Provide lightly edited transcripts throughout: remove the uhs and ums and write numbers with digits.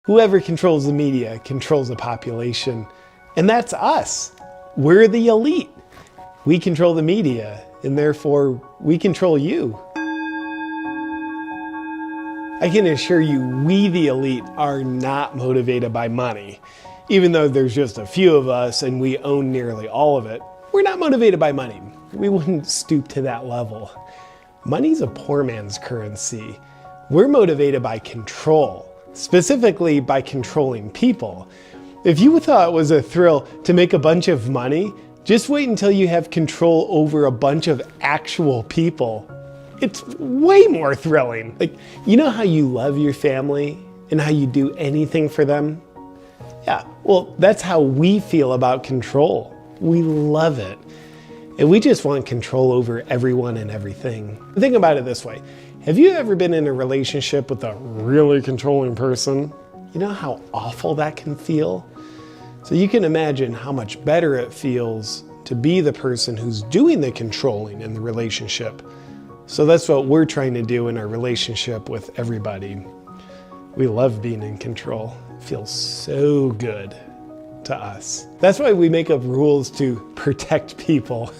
Whoever controls the media controls the population, and that's us. We're the elite. We control the media, and therefore we control you. I can assure you, we the elite are not motivated by money. Even though there's just a few of us and we own nearly all of it, we're not motivated by money. We wouldn't stoop to that level. Money's a poor man's currency. We're motivated by control, specifically by controlling people. If you thought it was a thrill to make a bunch of money, just wait until you have control over a bunch of actual people. It's way more thrilling. Like, you know how you love your family and how you do anything for them? Yeah, well, that's how we feel about control. We love it. And we just want control over everyone and everything. Think about it this way. Have you ever been in a relationship with a really controlling person? You know how awful that can feel? So you can imagine how much better it feels to be the person who's doing the controlling in the relationship. So that's what we're trying to do in our relationship with everybody. We love being in control. It feels so good to us. That's why we make up rules to protect people.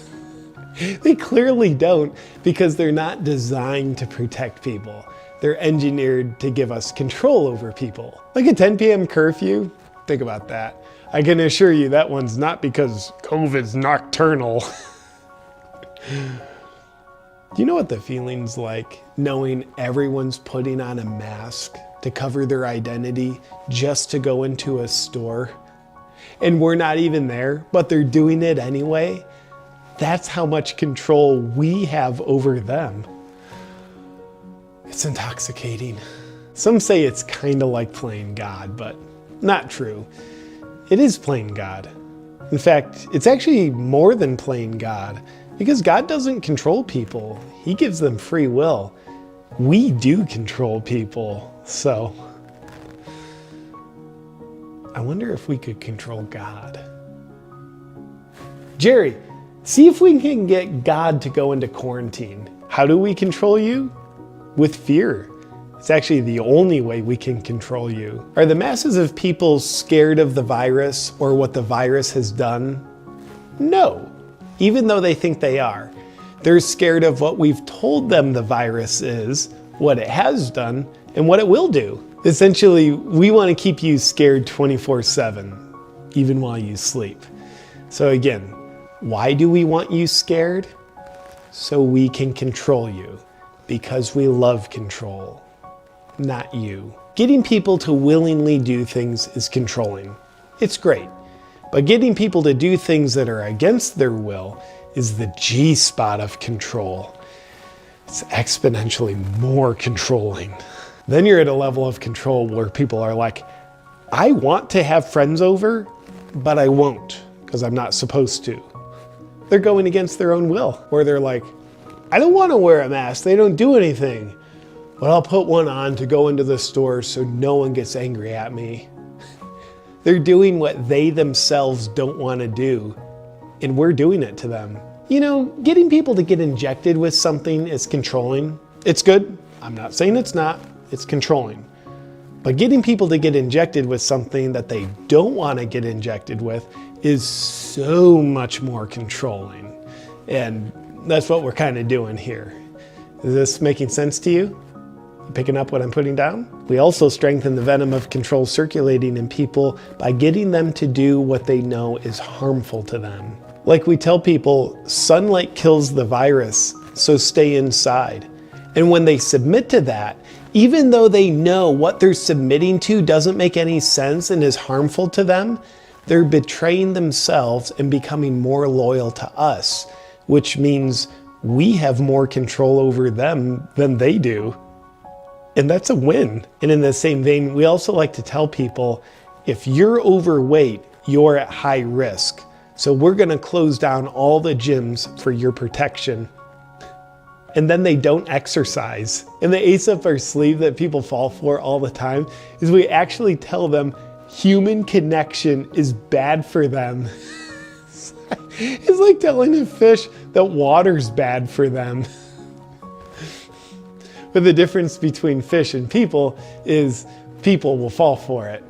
They clearly don't, because they're not designed to protect people. They're engineered to give us control over people. Like a 10 p.m. curfew, think about that. I can assure you that one's not because COVID's nocturnal. Do you know what the feeling's like knowing everyone's putting on a mask to cover their identity just to go into a store? And we're not even there, but they're doing it anyway? That's how much control we have over them. It's intoxicating. Some say it's kind of like playing God, but not true. It is playing God. In fact, it's actually more than playing God, because God doesn't control people. He gives them free will. We do control people, so I wonder if we could control God. Jerry, see if we can get God to go into quarantine. How do we control you? With fear. It's actually the only way we can control you. Are the masses of people scared of the virus or what the virus has done? No, even though they think they are. They're scared of what we've told them the virus is, what it has done, and what it will do. Essentially, we want to keep you scared 24/7, even while you sleep. So again, why do we want you scared? So we can control you, because we love control. Not you. Getting people to willingly do things is controlling. It's great. But getting people to do things that are against their will is the G-spot of control. It's exponentially more controlling. Then you're at a level of control where people are like, I want to have friends over, but I won't because I'm not supposed to. They're going against their own will. Or they're like, I don't want to wear a mask. They don't do anything. But I'll put one on to go into the store so no one gets angry at me. They're doing what they themselves don't want to do, and we're doing it to them. You know, getting people to get injected with something is controlling. It's good. I'm not saying it's not. It's controlling. But getting people to get injected with something that they don't want to get injected with is so much more controlling. And that's what we're kind of doing here. Is this making sense to you? Picking up what I'm putting down? We also strengthen the venom of control circulating in people by getting them to do what they know is harmful to them. Like we tell people, sunlight kills the virus, so stay inside. And when they submit to that, even though they know what they're submitting to doesn't make any sense and is harmful to them, they're betraying themselves and becoming more loyal to us, which means we have more control over them than they do. And that's a win. And in the same vein, we also like to tell people, if you're overweight, you're at high risk. So we're gonna close down all the gyms for your protection. And then they don't exercise. And the ace up our sleeve that people fall for all the time is we actually tell them human connection is bad for them. It's like telling a fish that water's bad for them. But the difference between fish and people is people will fall for it.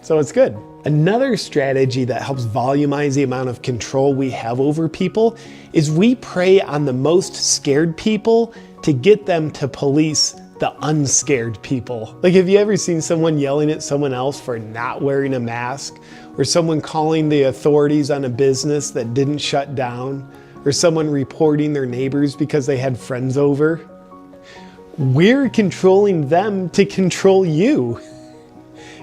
So it's good. Another strategy that helps volumize the amount of control we have over people is we prey on the most scared people to get them to police the unscared people. Like, have you ever seen someone yelling at someone else for not wearing a mask? Or someone calling the authorities on a business that didn't shut down? Or someone reporting their neighbors because they had friends over? We're controlling them to control you.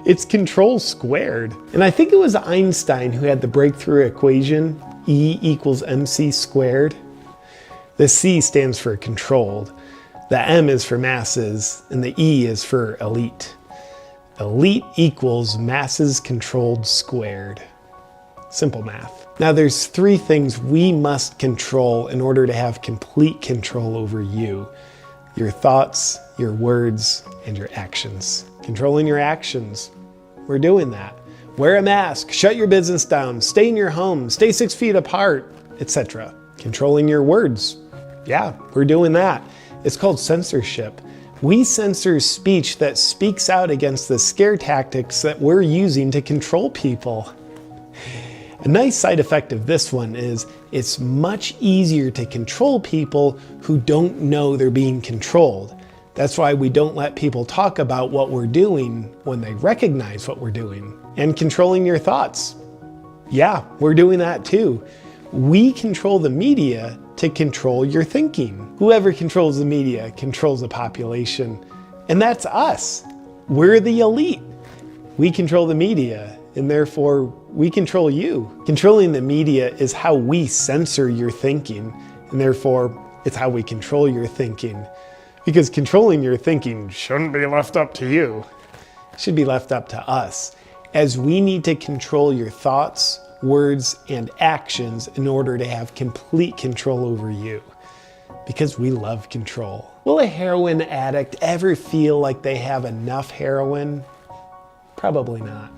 It's control squared. And I think it was Einstein who had the breakthrough equation, E equals mc squared. The C stands for controlled, the M is for masses, and the E is for elite. Elite equals masses controlled squared. Simple math. Now there's 3 things we must control in order to have complete control over you. Your thoughts, your words, and your actions. Controlling your actions. We're doing that. Wear a mask, shut your business down, stay in your home, stay 6 feet apart, etc. Controlling your words. Yeah, we're doing that. It's called censorship. We censor speech that speaks out against the scare tactics that we're using to control people. A nice side effect of this one is it's much easier to control people who don't know they're being controlled. That's why we don't let people talk about what we're doing when they recognize what we're doing. And controlling your thoughts. Yeah, we're doing that too. We control the media to control your thinking. Whoever controls the media controls the population. And that's us. We're the elite. We control the media, and therefore we control you. Controlling the media is how we censor your thinking, and therefore it's how we control your thinking. Because controlling your thinking shouldn't be left up to you. It should be left up to us, as we need to control your thoughts, words, and actions in order to have complete control over you. Because we love control. Will a heroin addict ever feel like they have enough heroin? Probably not.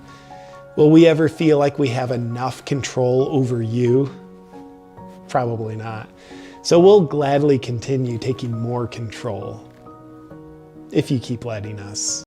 Will we ever feel like we have enough control over you? Probably not. So we'll gladly continue taking more control if you keep letting us.